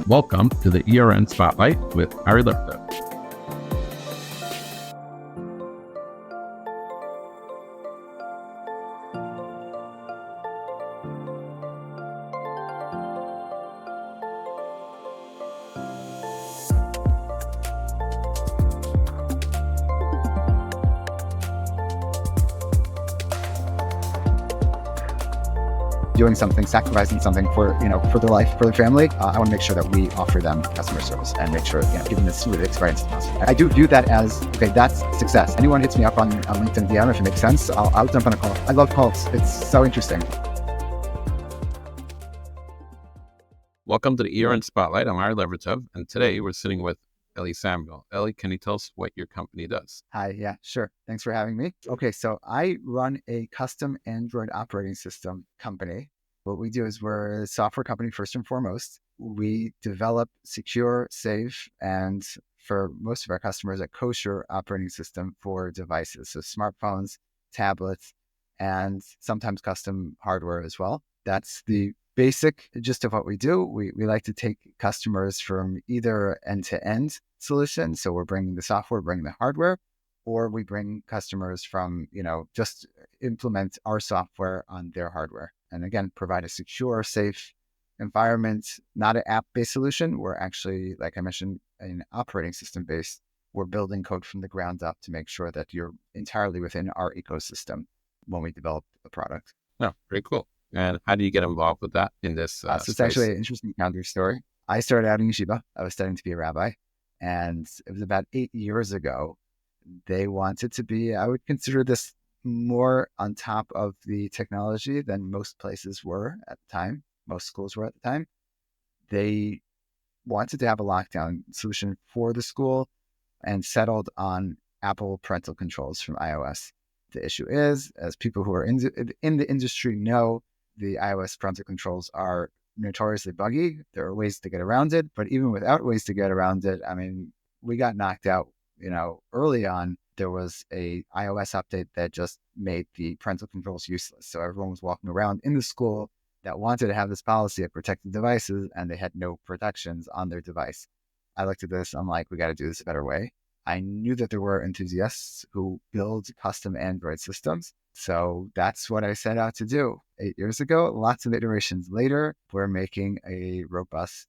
Welcome to the ERN Spotlight with Eli Samuel. Doing something, sacrificing something for their life, for their family. I want to make sure that we offer them customer service and make sure, give them as smooth experience as possible. I do view that as, okay, that's success. Anyone hits me up on LinkedIn DM, if it makes sense, I'll jump on a call. I love calls. It's so interesting. Welcome to the ERN Spotlight. I'm Eli Samuel, and today we're sitting with Eli Samuel. Eli, can you tell us what your company does? Hi, yeah, sure. Thanks for having me. Okay, so I run a custom Android operating system company. What we do is we're a software company first and foremost. We develop secure, safe, and for most of our customers, a kosher operating system for devices. So smartphones, tablets, and sometimes custom hardware as well. That's the basic gist of what we do. We like to take customers from either end-to-end solution. So we're bringing the software, bringing the hardware, or we bring customers from, just implement our software on their hardware. And again, provide a secure, safe environment, not an app-based solution. We're actually, like I mentioned, an operating system-based. We're building code from the ground up to make sure that you're entirely within our ecosystem when we develop the product. Oh, very cool. And how do you get involved with that in this So it's actually an interesting counter story. I started out in yeshiva. I was studying to be a rabbi. And it was about 8 years ago. They wanted to be, I would consider this more on top of the technology than most places were at the time. Most schools were at the time. They wanted to have a lockdown solution for the school and settled on Apple parental controls from iOS. The issue is, as people who are in the industry know, the iOS parental controls are notoriously buggy. There are ways to get around it, but even without ways to get around it, we got knocked out. Early on, there was a iOS update that just made the parental controls useless. So everyone was walking around in the school that wanted to have this policy of protected devices, and they had no protections on their device. I looked at this, I'm like, we got to do this a better way. I knew that there were enthusiasts who build custom Android systems. So that's what I set out to do 8 years ago. Lots of iterations later, we're making a robust,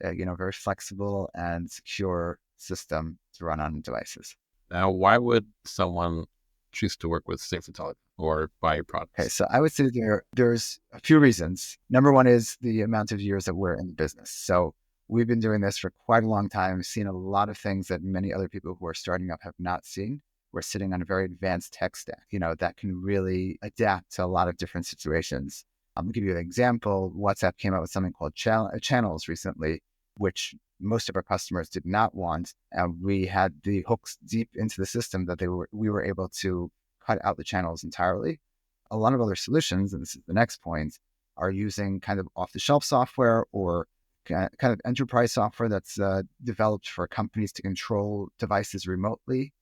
very flexible and secure system to run on devices. Now, why would someone choose to work with Safe Telecom or buy your products? Okay, so I would say there's a few reasons. Number one is the amount of years that we're in the business. So we've been doing this for quite a long time, seen a lot of things that many other people who are starting up have not seen. We're sitting on a very advanced tech stack, that can really adapt to a lot of different situations. I'm going to give you an example. WhatsApp came out with something called channels recently, which most of our customers did not want. And we had the hooks deep into the system that we were able to cut out the channels entirely. A lot of other solutions, and this is the next point, are using kind of off-the-shelf software or kind of enterprise software that's developed for companies to control devices remotely.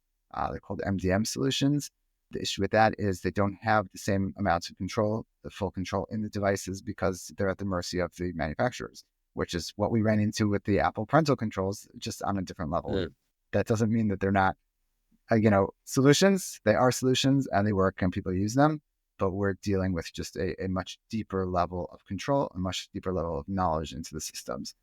They're called MDM solutions. The issue with that is they don't have the same amounts of control, the full control in the devices, because they're at the mercy of the manufacturers, which is what we ran into with the Apple parental controls, just on a different level. That doesn't mean that they're not, solutions. They are solutions and they work and people use them, but we're dealing with just a much deeper level of control, a much deeper level of knowledge into the systems.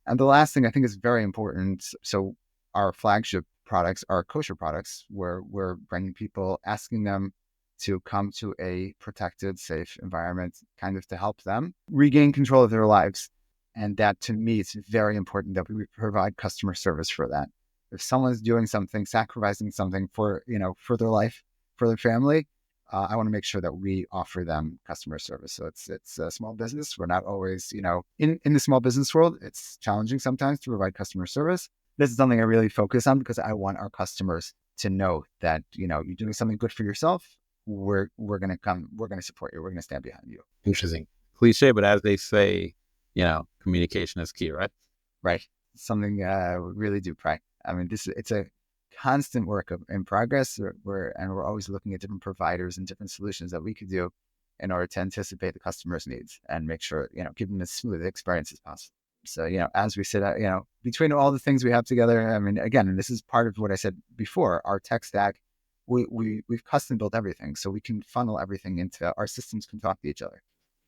And the last thing I think is very important. So our flagship products are kosher products, where we're bringing people, asking them to come to a protected, safe environment, kind of to help them regain control of their lives. And that, to me, it's very important that we provide customer service for that. If someone's doing something, sacrificing something for their life, for their family, I want to make sure that we offer them customer service. So it's a small business. We're not always, in the small business world, it's challenging sometimes to provide customer service. This is something I really focus on because I want our customers to know that, you're doing something good for yourself. We're going to support you. We're going to stand behind you. Interesting. Cliche, but as they say, communication is key, right? Right. Something we really do pride. It's a constant work in progress. We're always looking at different providers and different solutions that we could do in order to anticipate the customer's needs and make sure, give them as smooth experience as possible. So, as we sit, between all the things we have together, I mean, again, and this is part of what I said before, our tech stack, we've custom built everything. So we can funnel everything into our systems can talk to each other.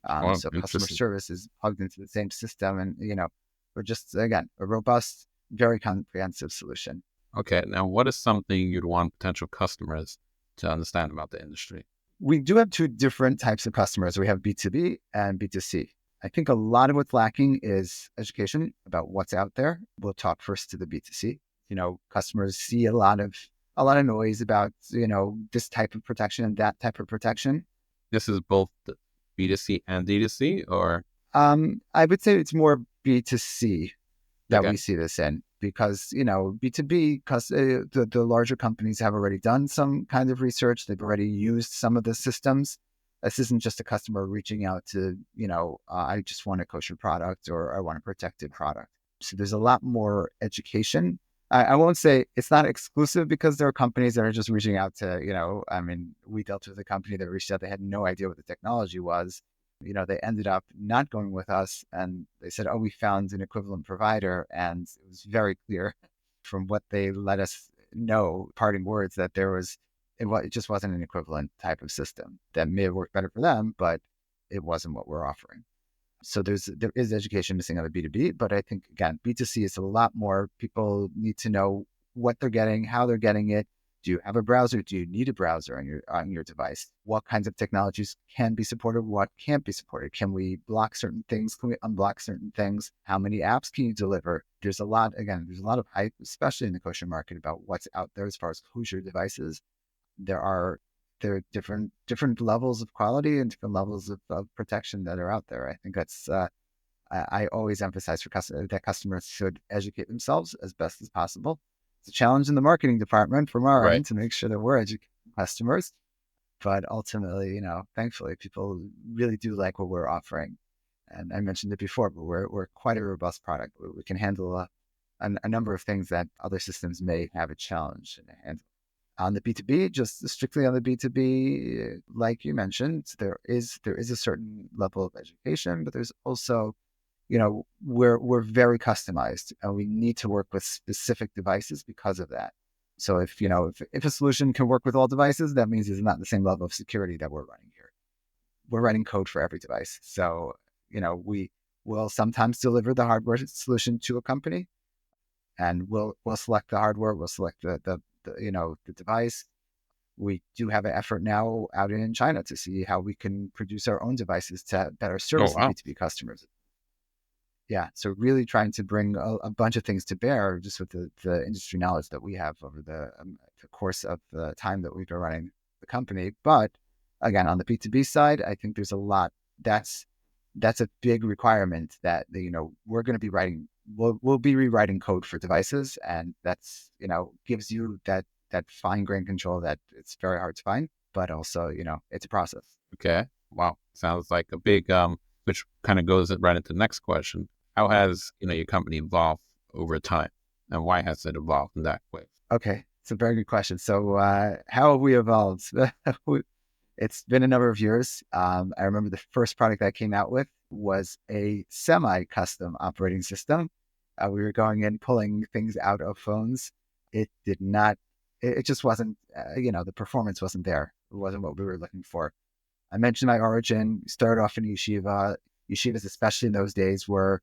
Oh, So customer interesting. service is plugged into the same system. And, we're just, again, a robust, very comprehensive solution. Okay. Now, what is something you'd want potential customers to understand about the industry? We do have two different types of customers. We have B2B and B2C. I think a lot of what's lacking is education about what's out there. We'll talk first to the B2C. Customers see a lot of noise about, this type of protection and that type of protection. This is both the B2C and D2C, or? I would say it's more B2C that Okay. we see this in because, B2B, because the larger companies have already done some kind of research. They've already used some of the systems. This isn't just a customer reaching out to, I just want a kosher product or I want a protected product. So there's a lot more education. I won't say it's not exclusive because there are companies that are just reaching out to, I mean, we dealt with a company that reached out. They had no idea what the technology was. They ended up not going with us and they said, oh, we found an equivalent provider. And it was very clear from what they let us know, parting words, that it just wasn't an equivalent type of system that may have worked better for them, but it wasn't what we're offering. So there is education missing on the B2B, but I think, again, B2C is a lot more. People need to know what they're getting, how they're getting it. Do you have a browser? Do you need a browser on your device? What kinds of technologies can be supported? What can't be supported? Can we block certain things? Can we unblock certain things? How many apps can you deliver? There's a lot of hype, especially in the kosher market, about what's out there as far as kosher devices. There are different levels of quality and different levels of protection that are out there. I think that's I always emphasize that customers should educate themselves as best as possible. It's a challenge in the marketing department from our Right. end to make sure that we're educating customers. But ultimately, thankfully, people really do like what we're offering. And I mentioned it before, but we're quite a robust product. We can handle a number of things that other systems may have a challenge in handling. On the B2B, just strictly on the B2B, like you mentioned, there is a certain level of education, but there's also, we're very customized and we need to work with specific devices because of that. So if a solution can work with all devices, that means it's not the same level of security that we're running here. We're writing code for every device. So, we will sometimes deliver the hardware solution to a company and we'll select the hardware, we'll select the device. We do have an effort now out in China to see how we can produce our own devices to better Oh, service the wow. B2B customers. Yeah, so really trying to bring a bunch of things to bear just with the industry knowledge that we have over the course of the time that we've been running the company. But again, on the B2B side, I think there's a lot that's a big requirement that we're going to be writing. We'll be rewriting code for devices, and that's gives you that fine grained control that it's very hard to find, but also it's a process. Okay. Wow. Sounds like a big, which kind of goes right into the next question. How has, your company evolved over time and why has it evolved in that way? Okay, it's a very good question. So how have we evolved? It's been a number of years. I remember the first product I came out with was a semi-custom operating system. We were going in, pulling things out of phones. It did not, it just wasn't, the performance wasn't there. It wasn't what we were looking for. I mentioned my origin, started off in yeshiva. Yeshivas, especially in those days, were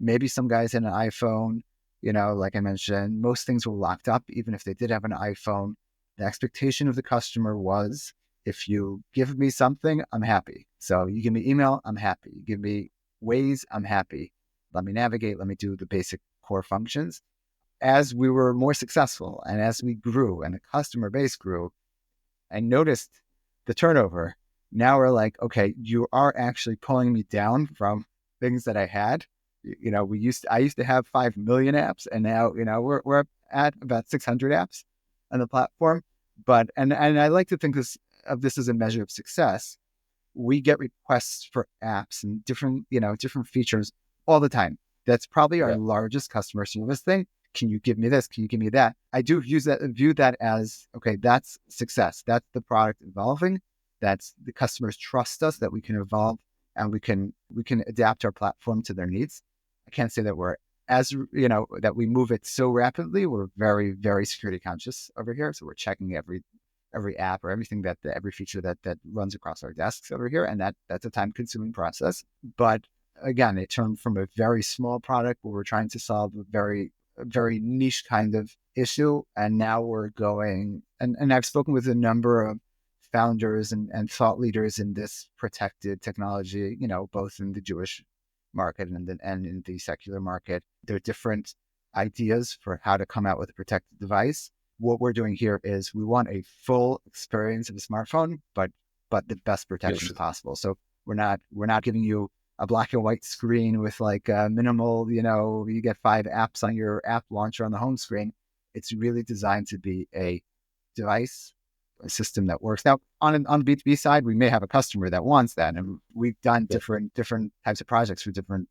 maybe some guys had an iPhone, like I mentioned, most things were locked up, even if they did have an iPhone. The expectation of the customer was, if you give me something, I'm happy. So you give me email, I'm happy. You give me Waze, I'm happy. Let me navigate, let me do the basic core functions. As we were more successful and as we grew and the customer base grew, I noticed the turnover. Now we're like, okay, you are actually pulling me down from things that I had. I used to have 5 million apps, and now we're at about 600 apps on the platform. But and I like to think of this as a measure of success. We get requests for apps and different features all the time. That's probably our Yeah. largest customer service thing. Can you give me this? Can you give me that? I do view that as, okay, that's success. That's the product evolving. That's the customers trust us that we can evolve and we can adapt our platform to their needs. I can't say that we're as, that we move it so rapidly. We're very, very security conscious over here. So we're checking every app or everything every feature that runs across our desks over here. And that's a time consuming process. But again, it turned from a very small product where we're trying to solve a very niche kind of issue. And now we're going, and I've spoken with a number of founders and thought leaders in this protected technology, both in the Jewish market and in the secular market. There are different ideas for how to come out with a protected device. What we're doing here is we want a full experience of a smartphone, but the best protection possible. So we're not giving you a black and white screen with like minimal, you get 5 apps on your app launcher on the home screen. It's really designed to be a device, a system that works. Now, on the B2B side, we may have a customer that wants that, and we've done different types of projects for different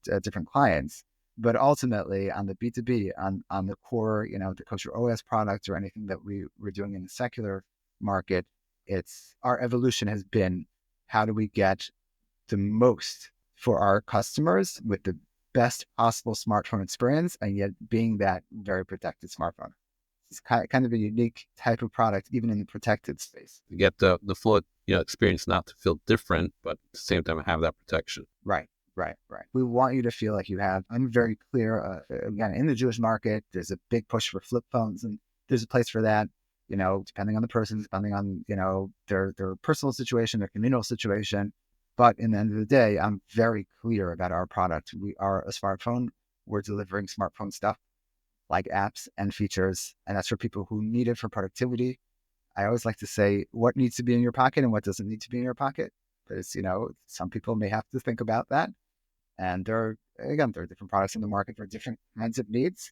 clients. But ultimately, on the B2B, on the core, the Kosher OS product or anything that we're doing in the secular market, it's our evolution has been how do we get the most for our customers with the best possible smartphone experience, and yet being that very protected smartphone. It's kind of a unique type of product, even in the protected space. You get the full experience, not to feel different, but at the same time have that protection. Right. We want you to feel like you have. I'm very clear. Again, in the Jewish market, there's a big push for flip phones, and there's a place for that. Depending on the person, depending on their personal situation, their communal situation. But in the end of the day, I'm very clear about our product. We are a smartphone. We're delivering smartphone stuff like apps and features, and that's for people who need it for productivity. I always like to say what needs to be in your pocket and what doesn't need to be in your pocket. Because, some people may have to think about that. And there are different products in the market for different kinds of needs.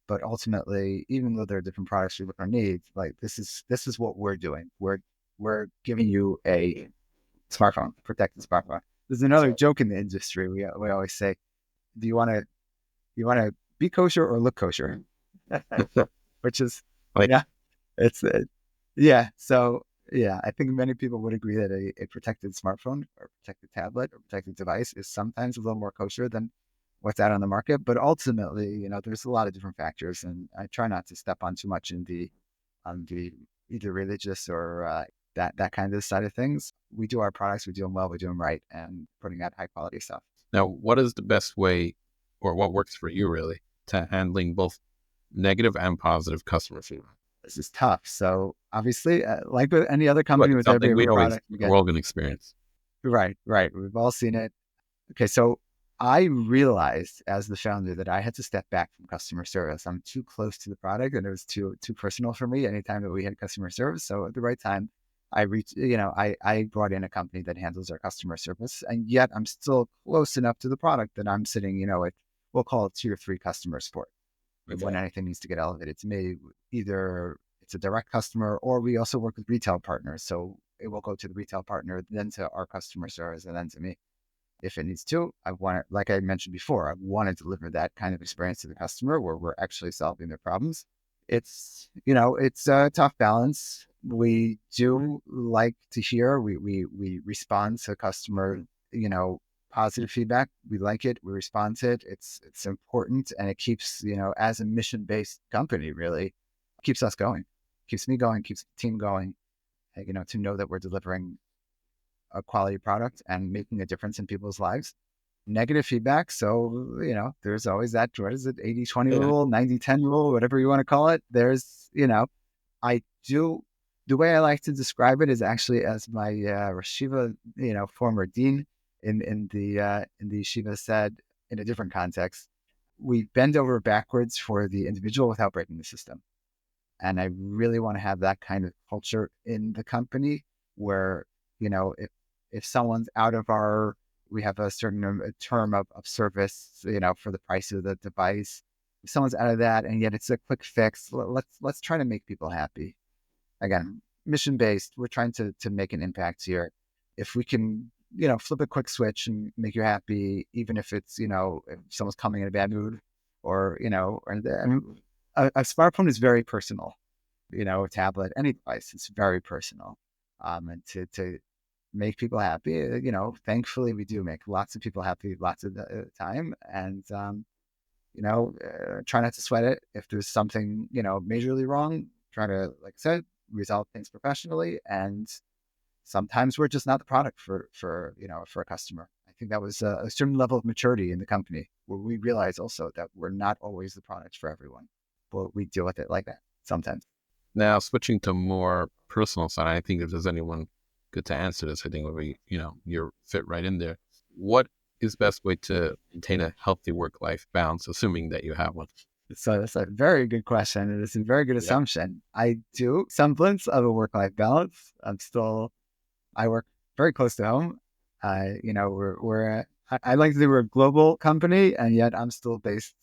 But ultimately, even though there are different products for different needs, like this is what we're doing. We're giving you a smartphone, protected smartphone. There's another joke in the industry. We always say, do you want to be kosher or look kosher? Which is, yeah, it's, yeah. So, yeah, I think many people would agree that a protected smartphone or protected tablet or protected device is sometimes a little more kosher than what's out on the market. But ultimately, there's a lot of different factors, and I try not to step on too much on the either religious or that kind of side of things. We do our products, we do them well, we do them right, and putting out high quality stuff. Now, what is the best way, or what works for you really, to handling both negative and positive customer feedback? This is tough. So obviously, like with any other company, with every product, we're all going to experience. Right. We've all seen it. Okay, so I realized as the founder that I had to step back from customer service. I'm too close to the product, and it was too personal for me anytime that we had customer service. So at the right time, I brought in a company that handles our customer service, and yet I'm still close enough to the product that I'm sitting, at, we'll call it Tier 3 customer support. Okay. When anything needs to get elevated to me, either it's a direct customer or we also work with retail partners. So it will go to the retail partner, then to our customer service, and then to me. If it needs to, like I mentioned before, I want to deliver that kind of experience to the customer where we're actually solving their problems. It's a tough balance. We do like to hear, we respond to customer, positive feedback. We like it. We respond to it. It's important, and it keeps, as a mission-based company, really keeps us going, keeps me going, keeps the team going. To know that we're delivering a quality product and making a difference in people's lives. Negative feedback. So, there's always that, what is it, 80-20 rule, 90-10 rule, whatever you want to call it. There's, the way I like to describe it is actually as my yeshiva, former dean in the yeshiva said in a different context, we bend over backwards for the individual without breaking the system. And I really want to have that kind of culture in the company where, if someone's out of we have a certain term of service, for the price of the device. If someone's out of that and yet it's a quick fix, let's try to make people happy. Again, mission-based, we're trying to make an impact here. If we can, flip a quick switch and make you happy, even if it's, if someone's coming in a bad mood or, a smartphone is very personal, a tablet, any device, it's very personal. And to make people happy. Thankfully we do make lots of people happy lots of the time. And, try not to sweat it. If there's something, majorly wrong, try to, like I said, resolve things professionally. And sometimes we're just not the product for a customer. I think that was a certain level of maturity in the company where we realize also that we're not always the product for everyone, but we deal with it like that sometimes. Now, switching to more personal side, I think if there's anyone good to answer this, I think would be, you're fit right in there. What is best way to maintain a healthy work-life balance, assuming that you have one? So that's a very good question. And it's a very good Yeah. assumption. I do semblance of a work-life balance. I work very close to home. I like to say we're a global company, and yet I'm still based,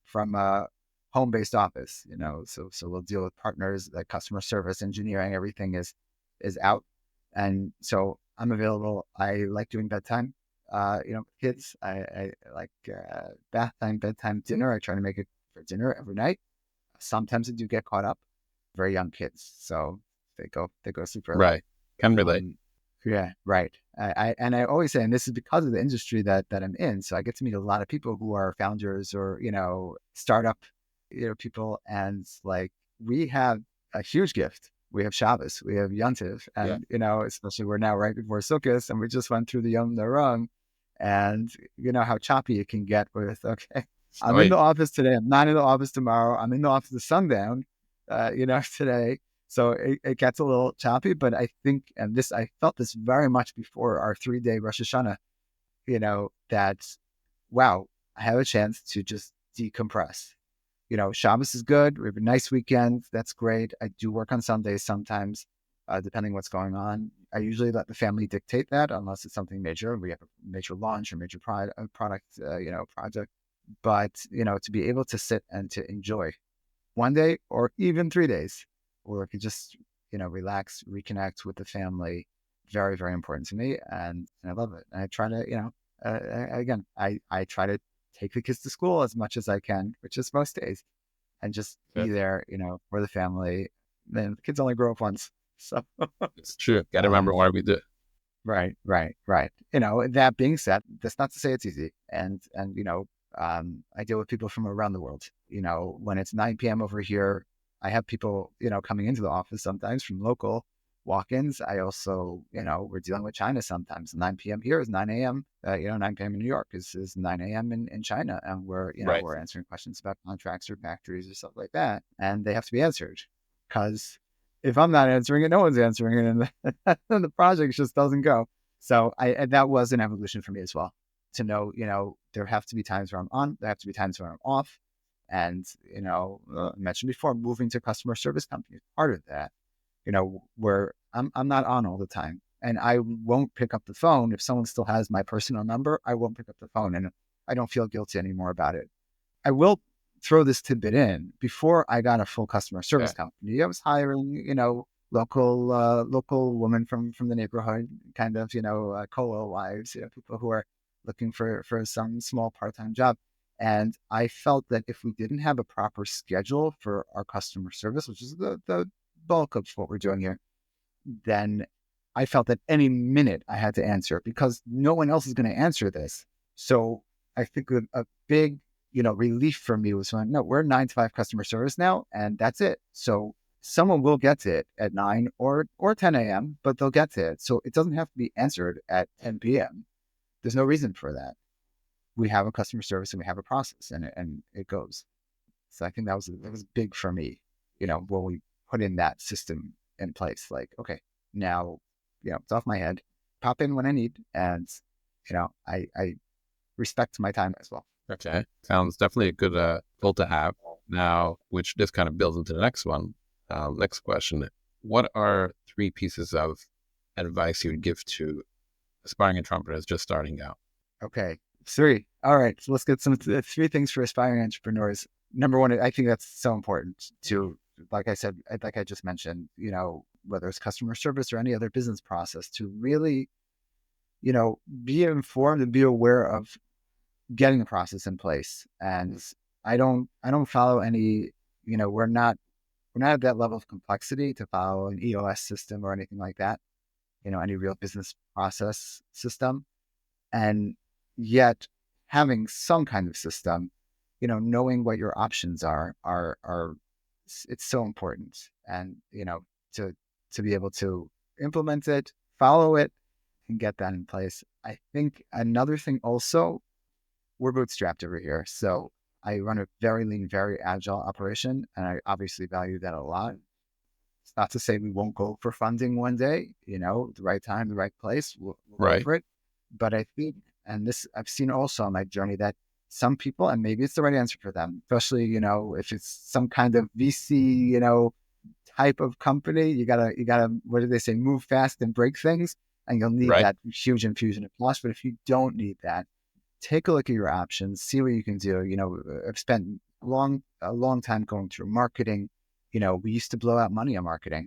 from a home-based office, so we'll deal with partners, like customer service, engineering, everything is out. And so I'm available. I like doing bedtime, kids. I like bath time, bedtime, dinner. I try to make it for dinner every night. Sometimes I do get caught up. Very young kids, so they go super late. Right. Can relate. Yeah, right. I always say, and this is because of the industry that I'm in. So I get to meet a lot of people who are founders or startup people, and like we have a huge gift. We have Shabbos, we have Yontiv, Yeah. and especially we're now right before Sukkot, and we just went through the Yom Narang, and you know how choppy it can get with. Okay, Oh, I'm in wait. the office today. I'm not in the office tomorrow. I'm in the office at sundown. Today. So it gets a little choppy, but I think, and I felt this very much before our 3-day Rosh Hashanah, that, wow, I have a chance to just decompress. Shabbos is good. We have a nice weekend. That's great. I do work on Sundays sometimes, depending what's going on. I usually let the family dictate that unless it's something major. We have a major launch or major product, project. But, to be able to sit and to enjoy 1 day or even 3 days, or if you just, relax, reconnect with the family. Very, very important to me. And I love it. And I try to, again, I try to take the kids to school as much as I can, which is most days, and just Yeah. be there, for the family. Then the kids only grow up once. So, It's true. Got to remember um, why we do it. right, right, right. That being said, that's not to say it's easy. And I deal with people from around the world. When it's 9 p.m. over here, I have people, coming into the office sometimes from local walk-ins. I also, we're dealing with China sometimes. 9 p.m. here is 9 a.m. 9 p.m. in New York is 9 a.m. in China. And Right. we're answering questions about contracts or factories or stuff like that. And they have to be answered because if I'm not answering it, no one's answering it. And the project just doesn't go. So and that was an evolution for me as well, to know, there have to be times where I'm on, there have to be times where I'm off. And, I mentioned before, moving to customer service company is part of that, where I'm not on all the time. And I won't pick up the phone. If someone still has my personal number, I won't pick up the phone. And I don't feel guilty anymore about it. I will throw this tidbit in. Before I got a full customer service Yeah. company, I was hiring, local women from the neighborhood, kind of, colo wives, people who are looking for some small part-time job. And I felt that if we didn't have a proper schedule for our customer service, which is the bulk of what we're doing here, then I felt that any minute I had to answer because no one else is going to answer this. So I think a big, relief for me was when, no, we're 9 to 5 customer service now, and that's it. So someone will get to it at 9 or 10 a.m., but they'll get to it. So it doesn't have to be answered at 10 p.m. There's no reason for that. We have a customer service and we have a process, and it goes. So I think that was big for me, when we put in that system in place. Like, okay, now, it's off my head. Pop in when I need, and I respect my time as well. Okay. Sounds definitely a good goal to have. Now, which this kind of builds into the next one. Next question. What are 3 pieces of advice you would give to aspiring entrepreneurs just starting out? Okay, 3. All right, so let's get some 3 things for aspiring entrepreneurs. Number 1, I think that's so important to, like I said, like I just mentioned, whether it's customer service or any other business process, to really, be informed and be aware of getting the process in place. And I don't follow any, we're not at that level of complexity to follow an EOS system or anything like that. any real business process system. And yet having some kind of system, knowing what your options are it's so important. And, to, to be able to implement it, follow it, and get that in place. I think another thing also, we're bootstrapped over here. So I run a very lean, very agile operation, and I obviously value that a lot. It's not to say we won't go for funding one day, the right time, the right place, we'll go Right. for it. But I think, and this I've seen also on my journey, that some people, and maybe it's the right answer for them, especially, if it's some kind of VC, type of company, you gotta, what do they say, move fast and break things, and you'll need Right. that huge infusion of cost. But if you don't need that, take a look at your options, see what you can do. I've spent a long time going through marketing. We used to blow out money on marketing.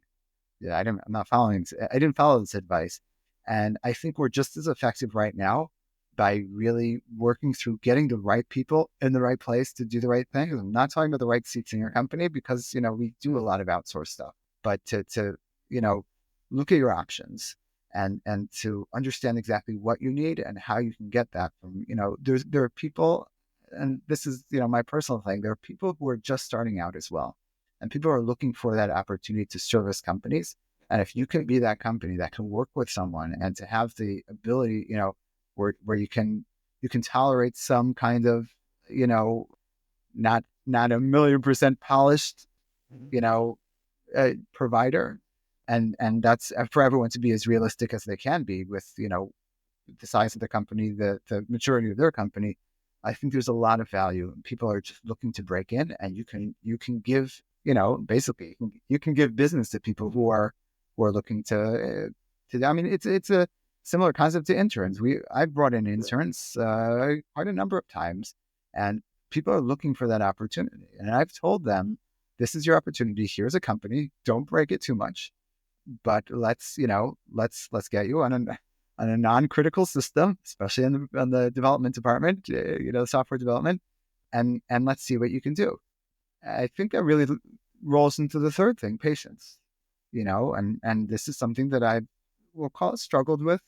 Yeah, I didn't follow this advice. And I think we're just as effective right now by really working through getting the right people in the right place to do the right thing. I'm not talking about the right seats in your company, because, we do a lot of outsourced stuff, but to, look at your options, and to understand exactly what you need and how you can get that from, there are people, and this is, my personal thing. There are people who are just starting out as well. And people are looking for that opportunity to service companies. And if you can be that company that can work with someone, and to have the ability, where you can tolerate some kind of, not 1,000,000% polished, provider, and that's for everyone to be as realistic as they can be with, the size of the company, the maturity of their company. I think there's a lot of value. People are just looking to break in, and you can give, basically you can give business to people who are looking to. I mean, it's a similar concept to interns. I've brought in interns quite a number of times, and people are looking for that opportunity. And I've told them, this is your opportunity. Here's a company. Don't break it too much, but let's get you on a non-critical system, especially on the development department, software development, and let's see what you can do. I think that really rolls into the third thing, patience. And this is something that I will call it struggled with.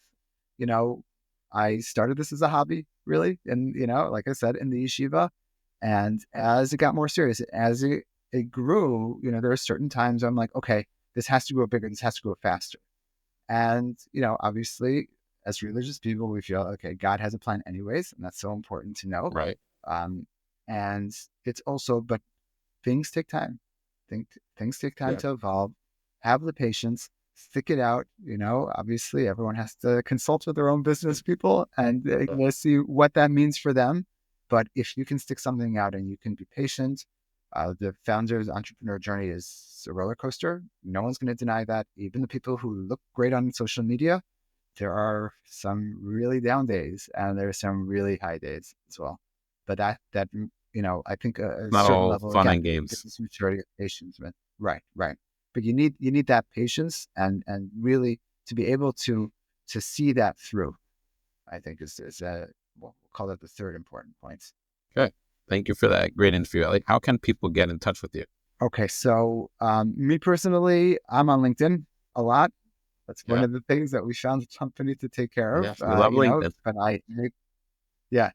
You know, I started this as a hobby, really, and like I said, in the yeshiva, and as it got more serious, as it grew, there are certain times I'm like, okay, this has to grow bigger, this has to grow faster. And, obviously, as religious people, we feel, okay, God has a plan anyways, and that's so important to know. Right. Um, and it's also, but things take time. Things take time Yeah. to evolve. Have the patience, stick it out. Obviously, everyone has to consult with their own business people, and let's see what that means for them. But if you can stick something out and you can be patient, the founder's entrepreneur journey is a roller coaster. No one's going to deny that. Even the people who look great on social media, there are some really down days, and there's some really high days as well. But that I think a Not certain all level, fun again, and games. business maturity of patience, man. Right, right. But you need that patience, and really to be able to see that through. I think is we'll call that the third important point. Okay. Thank you for that great interview. Like, how can people get in touch with you? Okay, so me personally, I'm on LinkedIn a lot. That's one Yeah. of the things that we found the company to take care of. Yes. We love LinkedIn. But yeah,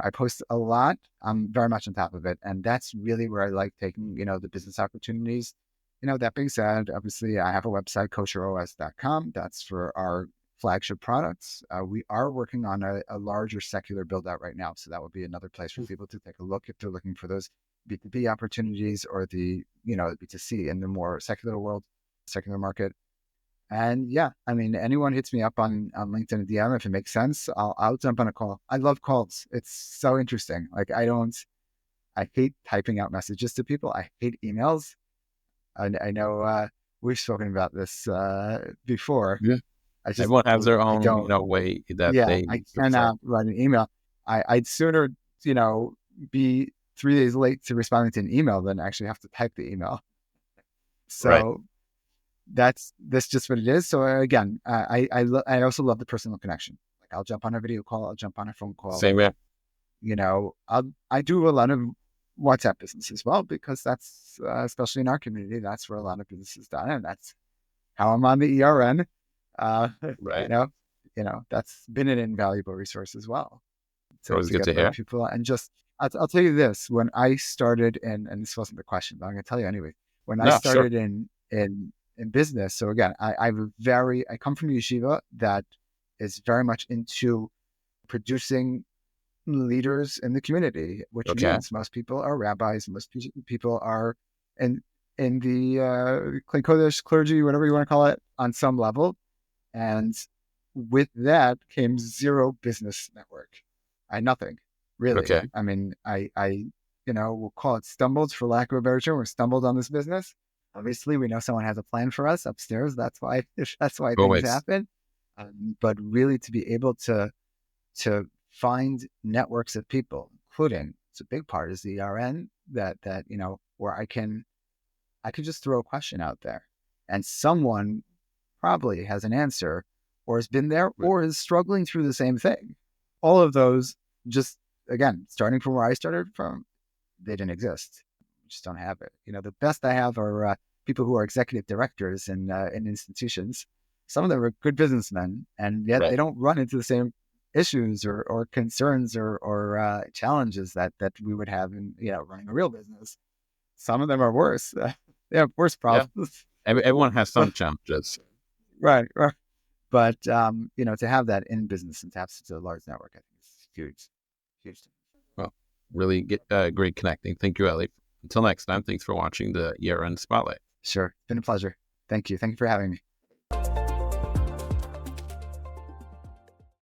I post a lot. I'm very much on top of it, and that's really where I like taking the business opportunities. That being said, obviously I have a website, kosheros.com. That's for our flagship products. We are working on a larger secular build out right now, so that would be another place for people to take a look if they're looking for those B2B opportunities, or the B2C in the more secular world, secular market. And yeah, I mean, anyone hits me up on LinkedIn DM, if it makes sense, I'll jump on a call. I love calls. It's so interesting. Like, I hate typing out messages to people. I hate emails. I know we've spoken about this before. Yeah. I just Everyone has their I own, don't. way that Yeah, they I prefer. cannot write an email. I'd sooner be 3 days late to responding to an email than actually have to type the email. Right. So that's just what it is. So again, I also love the personal connection. Like, I'll jump on a video call, I'll jump on a phone call. Same here. I do a lot of WhatsApp business as well, because that's especially in our community, that's where a lot of business is done, and that's how I'm on the ERN. You Right. know, that's been an invaluable resource as well Always to good get to the right hear. people. And just, I'll tell you this: when I started in, and this wasn't the question, but I'm going to tell you anyway. When I No, sure. started in business, so again, I come from a yeshiva that is very much into producing leaders in the community, which Okay. means most people are rabbis, most people are in the Klin Kodesh clergy, whatever you want to call it, on some level. And with that came zero business network. I had nothing really. Okay. I mean, we'll call it stumbled for lack of a better term. We stumbled on this business. Obviously, we know someone has a plan for us upstairs. That's why things Always. happen. But really, to be able to find networks of people, including, it's a big part is the ERN, that where I could just throw a question out there, and someone probably has an answer, or has been there, Right. or is struggling through the same thing. All of those, just again, starting from where I started from, they didn't exist. We just don't have it. The best I have are people who are executive directors in institutions. Some of them are good businessmen, and yet they Right. don't run into the same issues or concerns or challenges that we would have in running a real business. Some of them are worse. They have worse Yeah. problems. Everyone has some challenges. Right, right. But to have that in business and to have such a large network, I think is huge, huge. Well, really great connecting. Thank you, Ellie. Until next time, thanks for watching the ERN Spotlight. Sure, it's been a pleasure. Thank you. Thank you for having me.